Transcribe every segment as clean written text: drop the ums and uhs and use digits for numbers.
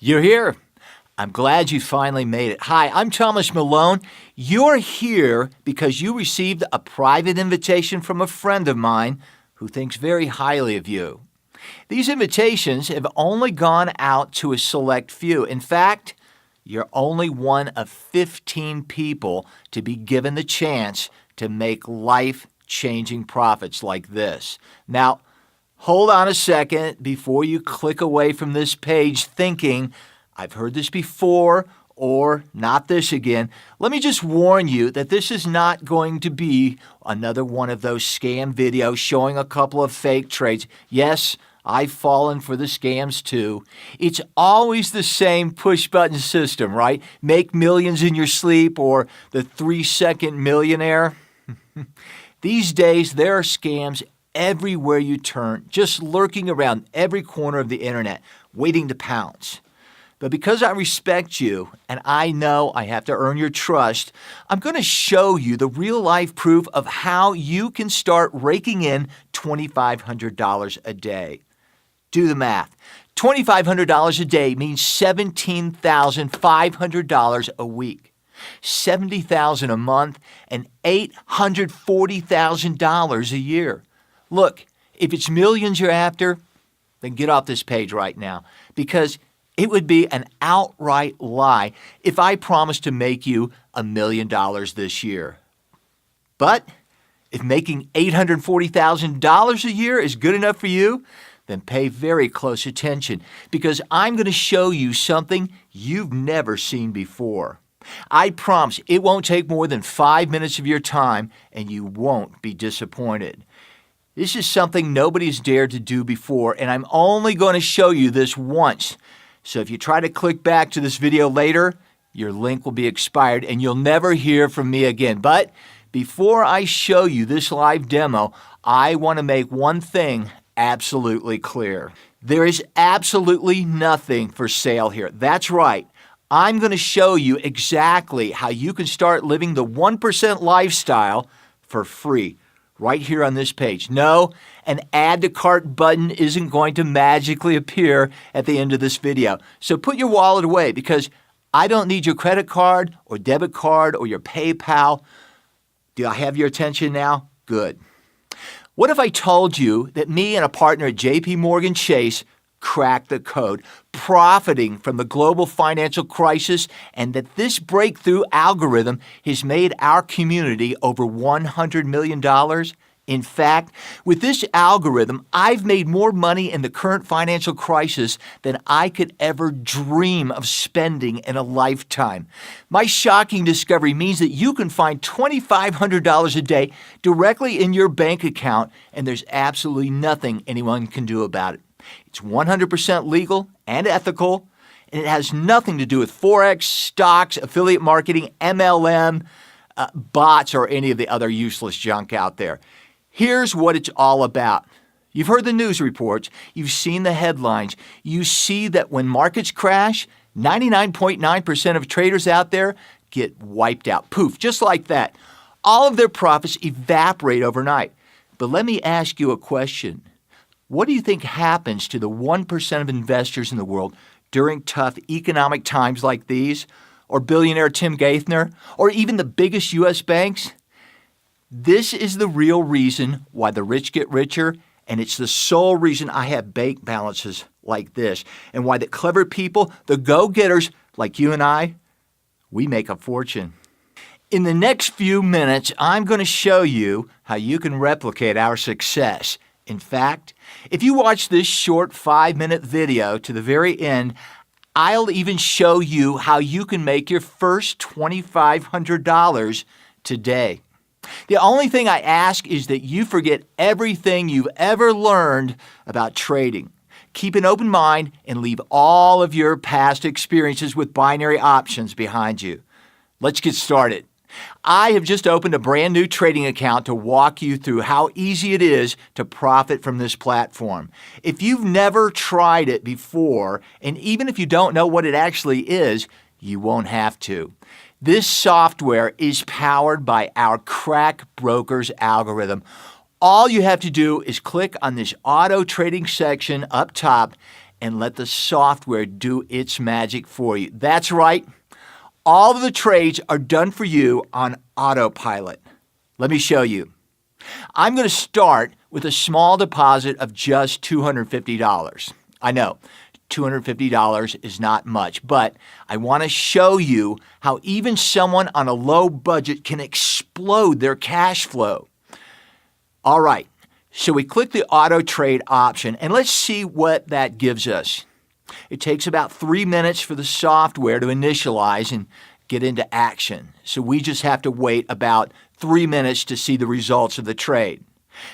You're here. I'm glad you finally made it. Hi, I'm Thomas Malone. You're here because you received a private invitation from a friend of mine who thinks very highly of you. These invitations have only gone out to a select few. In fact, you're only one of 15 people to be given the chance to make life-changing profits like this. Now, hold on a second before you click away from this page thinking, I've heard this before, or not this again. Let me just warn you that this is not going to be another one of those scam videos showing a couple of fake trades. Yes, I've fallen for the scams too. It's always the same push-button system, right? Make millions in your sleep or the 3-second millionaire. These days, there are scams everywhere you turn, just lurking around every corner of the internet, waiting to pounce. But because I respect you and I know I have to earn your trust, I'm going to show you the real-life proof of how you can start raking in $2,500 a day. Do the math. $2,500 a day means $17,500 a week, $70,000 a month, and $840,000 a year. Look, if it's millions you're after, then get off this page right now, because it would be an outright lie if I promised to make you $1 million this year. But if making $840,000 a year is good enough for you, then pay very close attention, because I'm going to show you something you've never seen before. I promise it won't take more than 5 minutes of your time, and you won't be disappointed. This is something nobody's dared to do before, and I'm only going to show you this once. So if you try to click back to this video later, your link will be expired and you'll never hear from me again. But before I show you this live demo, I want to make one thing absolutely clear. There is absolutely nothing for sale here. That's right. I'm going to show you exactly how you can start living the 1% lifestyle for free right here on this page. No, an add to cart button isn't going to magically appear at the end of this video. So put your wallet away, because I don't need your credit card or debit card or your PayPal. Do I have your attention now? Good. What if I told you that me and a partner at JP Morgan Chase cracked the code, profiting from the global financial crisis, and that this breakthrough algorithm has made our community over $100 million? In fact, with this algorithm, I've made more money in the current financial crisis than I could ever dream of spending in a lifetime. My shocking discovery means that you can find $2,500 a day directly in your bank account, and there's absolutely nothing anyone can do about it. It's 100% legal and ethical, and it has nothing to do with Forex, stocks, affiliate marketing, MLM, bots, or any of the other useless junk out there. Here's what it's all about. You've heard the news reports. You've seen the headlines. You see that when markets crash, 99.9% of traders out there get wiped out. Poof, just like that. All of their profits evaporate overnight. But let me ask you a question. What do you think happens to the 1% of investors in the world during tough economic times like these? Or billionaire Tim Gaithner? Or even the biggest U.S. banks? This is the real reason why the rich get richer, and it's the sole reason I have bank balances like this, and why the clever people, the go-getters like you and I, we make a fortune. In the next few minutes, I'm going to show you how you can replicate our success. In fact, if you watch this short 5-minute video to the very end, I'll even show you how you can make your first $2,500 today. The only thing I ask is that you forget everything you've ever learned about trading. Keep an open mind and leave all of your past experiences with binary options behind you. Let's get started. I have just opened a brand new trading account to walk you through how easy it is to profit from this platform. If you've never tried it before, and even if you don't know what it actually is, you won't have to. This software is powered by our Crack Brokers algorithm. All you have to do is click on this auto trading section up top and let the software do its magic for you. That's right. All of the trades are done for you on autopilot. Let me show you. I'm going to start with a small deposit of just $250. I know, $250 is not much, but I want to show you how even someone on a low budget can explode their cash flow. All right, so we click the auto trade option, and let's see what that gives us. It takes about 3 minutes for the software to initialize and get into action. So we just have to wait about 3 minutes to see the results of the trade.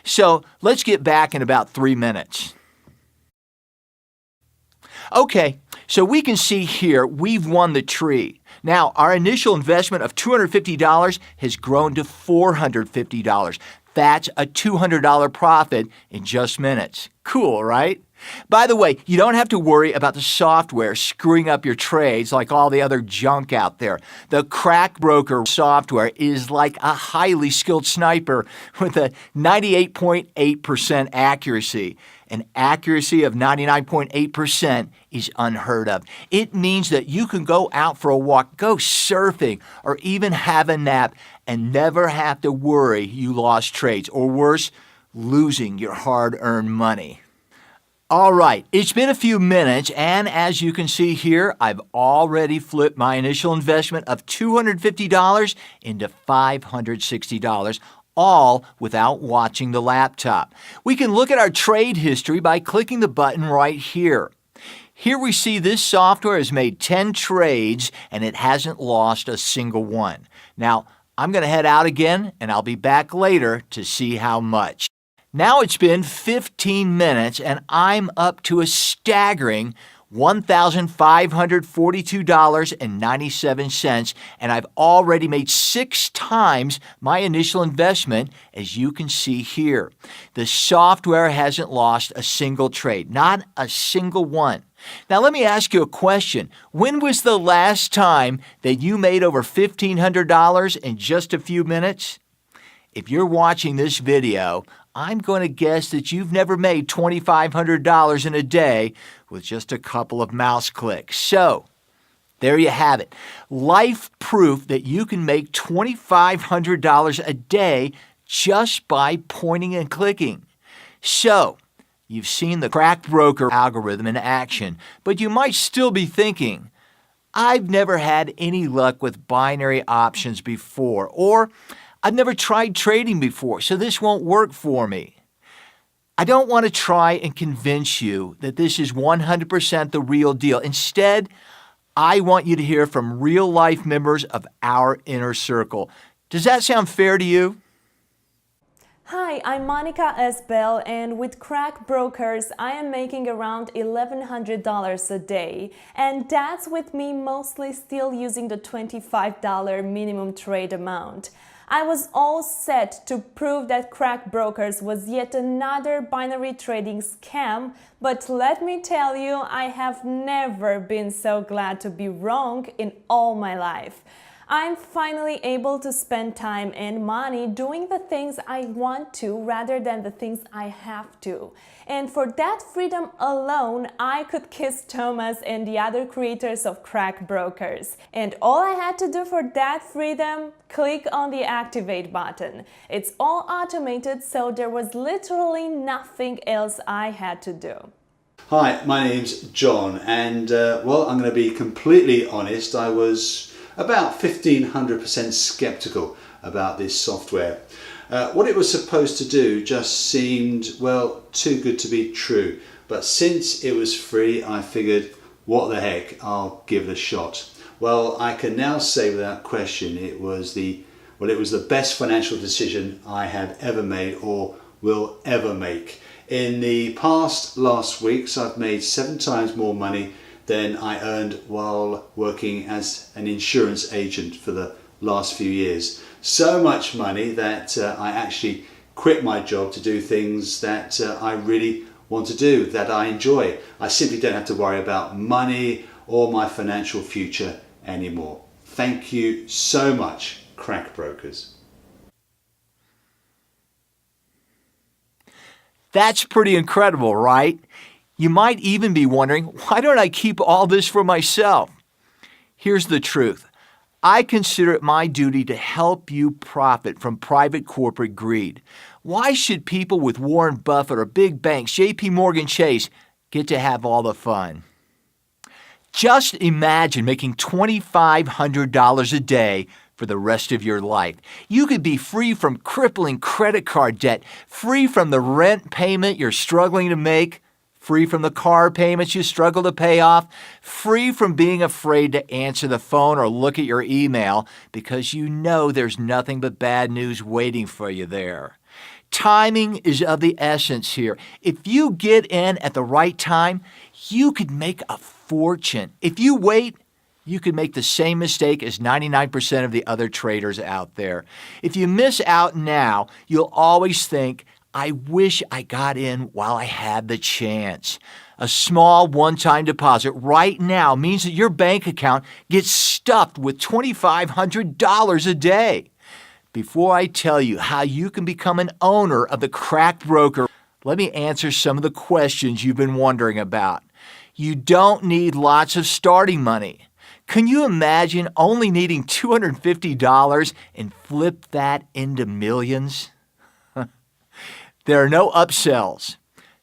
So let's get back in about 3 minutes. Okay, so we can see here we've won the tree. Now, our initial investment of $250 has grown to $450. That's a $200 profit in just minutes. Cool, right? By the way, you don't have to worry about the software screwing up your trades like all the other junk out there. The Crack Broker software is like a highly skilled sniper with a 98.8% accuracy. An accuracy of 99.8% is unheard of. It means that you can go out for a walk, go surfing, or even have a nap and never have to worry you lost trades, or worse, losing your hard-earned money. All right, it's been a few minutes, and as you can see here, I've already flipped my initial investment of $250 into $560, all without watching the laptop. We can look at our trade history by clicking the button right here. Here we see this software has made 10 trades, and it hasn't lost a single one. Now, I'm going to head out again, and I'll be back later to see how much. Now it's been 15 minutes, and I'm up to a staggering $1,542.97, and I've already made 6 times my initial investment, as you can see here. The software hasn't lost a single trade, not a single one. Now let me ask you a question. When was the last time that you made over $1,500 in just a few minutes? If you're watching this video, I'm going to guess that you've never made $2,500 in a day with just a couple of mouse clicks. So, there you have it. Life proof that you can make $2,500 a day just by pointing and clicking. So, you've seen the Crack Broker algorithm in action, but you might still be thinking, I've never had any luck with binary options before, or I've never tried trading before, so this won't work for me. I don't want to try and convince you that this is 100% the real deal. Instead, I want you to hear from real-life members of our inner circle. Does that sound fair to you? Hi, I'm Monica S. Bell, and with Crack Brokers, I am making around $1,100 a day. And that's with me mostly still using the $25 minimum trade amount. I was all set to prove that Crack Brokers was yet another binary trading scam, but let me tell you, I have never been so glad to be wrong in all my life. I'm finally able to spend time and money doing the things I want to rather than the things I have to. And for that freedom alone, I could kiss Thomas and the other creators of Crack Brokers. And all I had to do for that freedom, click on the activate button. It's all automated, so there was literally nothing else I had to do. Hi, my name's John, and well, I'm going to be completely honest, I was about 1,500% skeptical about this software. What it was supposed to do just seemed, well, too good to be true. But since it was free, I figured, what the heck, I'll give it a shot. Well, I can now say without question it was the best financial decision I have ever made or will ever make. In the last weeks, I've made 7 times more money than I earned while working as an insurance agent for the last few years. So much money that I actually quit my job to do things that I really want to do, that I enjoy. I simply don't have to worry about money or my financial future anymore. Thank you so much, Crack Brokers. That's pretty incredible, right? You might even be wondering, why don't I keep all this for myself? Here's the truth. I consider it my duty to help you profit from private corporate greed. Why should people with Warren Buffett or big banks, JP Morgan Chase, get to have all the fun? Just imagine making $2,500 a day for the rest of your life. You could be free from crippling credit card debt, free from the rent payment you're struggling to make, free from the car payments you struggle to pay off, free from being afraid to answer the phone or look at your email because you know there's nothing but bad news waiting for you there. Timing is of the essence here. If you get in at the right time, you could make a fortune. If you wait, you could make the same mistake as 99% of the other traders out there. If you miss out now, you'll always think, I wish I got in while I had the chance. A small one-time deposit right now means that your bank account gets stuffed with $2,500 a day. Before I tell you how you can become an owner of the crack broker, let me answer some of the questions you've been wondering about. You don't need lots of starting money. Can you imagine only needing $250 and flip that into millions? There are no upsells,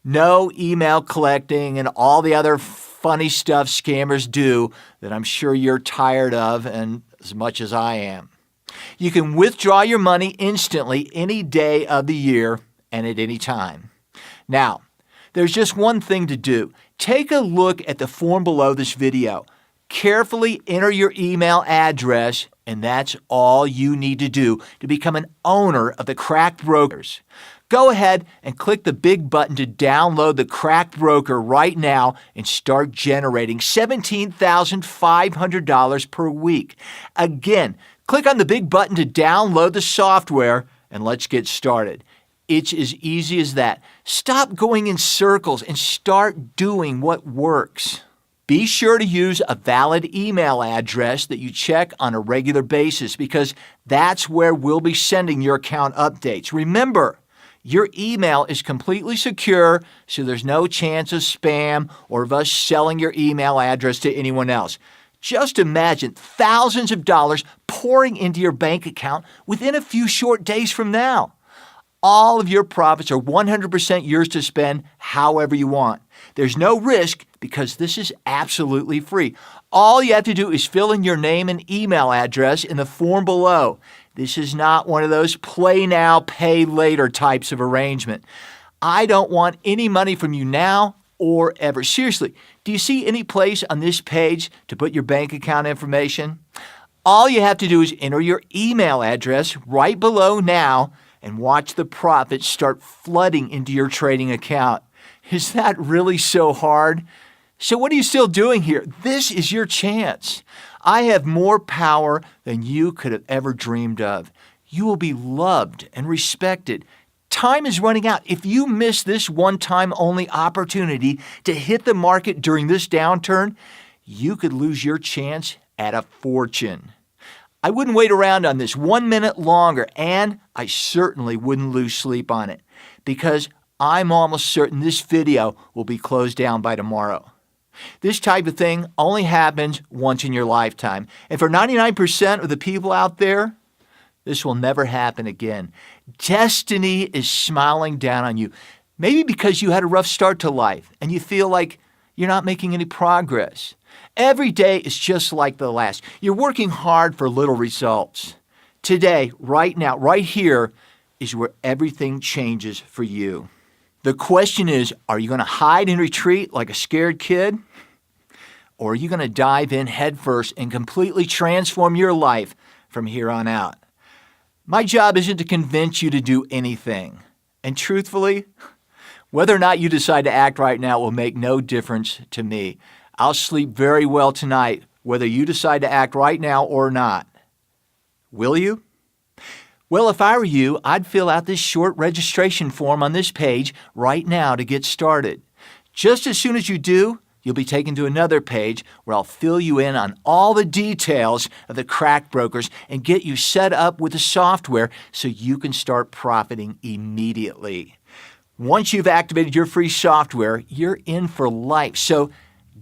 no email collecting, and all the other funny stuff scammers do that I'm sure you're tired of, and as much as I am. You can withdraw your money instantly any day of the year and at any time. Now, there's just one thing to do. Take a look at the form below this video. Carefully enter your email address, and that's all you need to do to become an owner of the Crack Brokers. Go ahead and click the big button to download the Crack Broker right now and start generating $17,500 per week. Again, click on the big button to download the software, and let's get started. It's as easy as that. Stop going in circles and start doing what works. Be sure to use a valid email address that you check on a regular basis because that's where we'll be sending your account updates. Remember, your email is completely secure, so there's no chance of spam or of us selling your email address to anyone else. Just imagine thousands of dollars pouring into your bank account within a few short days from now. All of your profits are 100% yours to spend however you want. There's no risk because this is absolutely free. All you have to do is fill in your name and email address in the form below. This is not one of those play now, pay later types of arrangement. I don't want any money from you now or ever. Seriously, do you see any place on this page to put your bank account information? All you have to do is enter your email address right below now and watch the profits start flooding into your trading account. Is that really so hard? So what are you still doing here? This is your chance. I have more power than you could have ever dreamed of. You will be loved and respected. Time is running out. If you miss this one-time only opportunity to hit the market during this downturn, you could lose your chance at a fortune. I wouldn't wait around on this 1 minute longer, and I certainly wouldn't lose sleep on it because I'm almost certain this video will be closed down by tomorrow. This type of thing only happens once in your lifetime. And for 99% of the people out there, this will never happen again. Destiny is smiling down on you. Maybe because you had a rough start to life and you feel like you're not making any progress. Every day is just like the last. You're working hard for little results. Today, right now, right here, is where everything changes for you. The question is, are you going to hide and retreat like a scared kid? Or are you going to dive in headfirst and completely transform your life from here on out? My job isn't to convince you to do anything. And truthfully, whether or not you decide to act right now will make no difference to me. I'll sleep very well tonight, whether you decide to act right now or not. Will you? Well, if I were you, I'd fill out this short registration form on this page right now to get started. Just as soon as you do, you'll be taken to another page where I'll fill you in on all the details of the Crack Brokers and get you set up with the software so you can start profiting immediately. Once you've activated your free software, you're in for life. So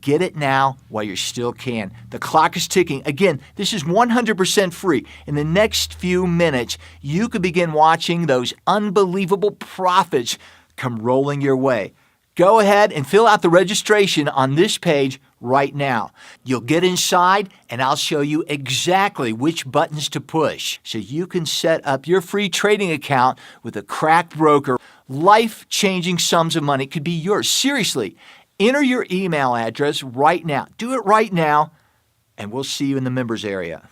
get it now while you still can. The clock is ticking. Again, this is 100% free. In the next few minutes, you could begin watching those unbelievable profits come rolling your way. Go ahead and fill out the registration on this page right now. You'll get inside and I'll show you exactly which buttons to push so you can set up your free trading account with a crack broker. Life-changing sums of money could be yours. Seriously, enter your email address right now. Do it right now, and we'll see you in the members area.